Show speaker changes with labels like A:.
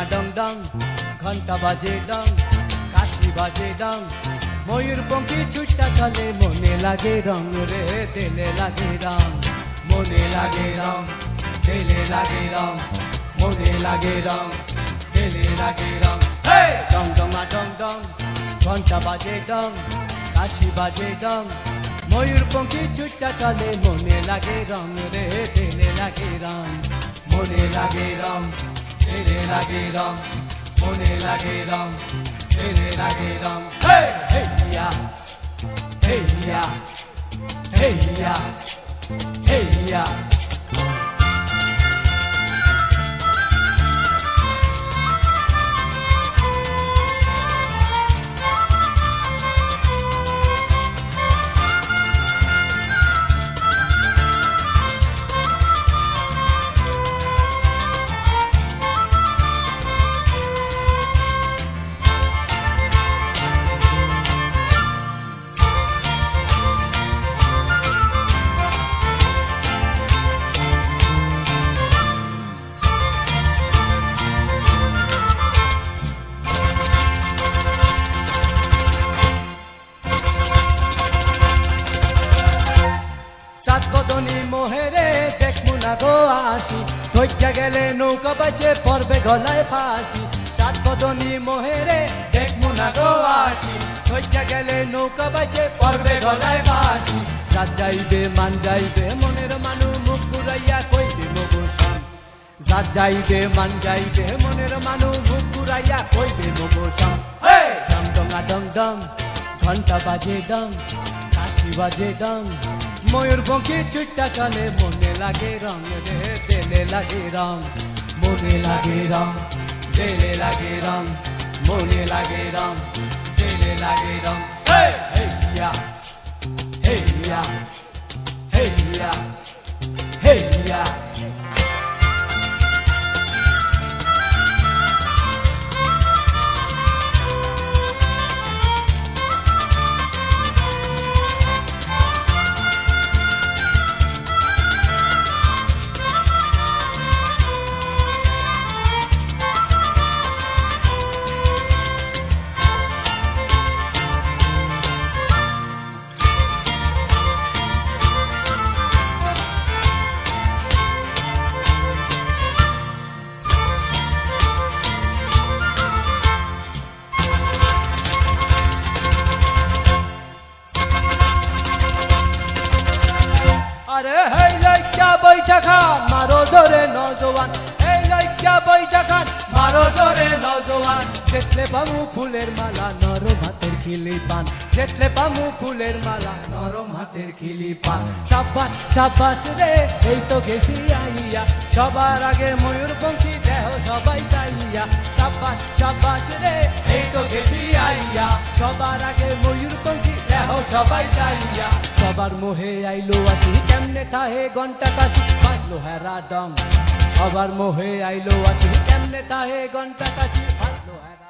A: ডংডঙা ডংডং ঘন্টা বাজে ডং কাশি বাজে ডং ময়ূরপঙ্খী ছুটটা চলে মনে লাগে রং রে তেলে লাগে রং মনে লাগে রং তেলে লাগে রং মনে লাগে রং তেলে লাগে রং ডংডঙা ডংডং ঘন্টা বাজে ডং কাশি বাজে ডং ময়ূরপঙ্খী ছুটটা চলে মনে লাগে রং রে তেলে লাগে রং মনে লাগে রং তেলে লাগে রং মনে লাগে রং তেলে লাগে রং হেইয়া হেইয়া হেইয়া হেইয়া সাত বদনী মোহেরে দেখমু না গো আসি ধৈর্যা গেলে নৌকা বাজে পড়বে গলায় ফাঁসি সাত বদনী মোহেরে দেখমু না গো আসি ধৈর্যা গেলে নৌকা বাজে পড়বে গলায় ফাঁসি রাত যাইবে মান যাইবে মনের মানু মুখ ঘুরাইয়া কইবে মবসান রাত যাইবে মান যাইবে মনের মানু মুখ ঘুরাইয়া কইবে মবসান ডং ডঙা ডং ডং ঘন্টা বাজে ডং কাশি বাজে ডং ময়ূরপঙ্খী ছুট্টা চলে মনে লাগে রং রে তেলে লাগে রং মনে লাগে রং তেলে লাগে রং মনে লাগে রং তেলে লাগে রং হেইয়া হেইয়া হেইয়া হেইয়া আরে হেই লাইকা বইটা খান মারো ধরে নজওয়ান এই লাইকা বইটা খান মারো ধরে নজওয়ান যেতলে পামু ফুলের মালা নরম হাতের খিলি পান যেতলে পামু ফুলের মালা নরম হাতের খিলি পান সাবাস সাবাস রে এই তো গেছি আইয়া সবার আগে ময়ূরপঙ্খী দেহ সবাই চাইয়া সাবাস সাবাস রে এই তো গেছি আইয়া সবার আগে ময়ূরপঙ্খী দেহ সবাই চাইয়া সবার মোহে আইলো আসি কেমনে তাহে ঘন্টা কাশি বাজলো হেরা ডং সবার মোহে আইলো আসি কেমনে তাহে ঘন্টা কাশি বাজলো হেরা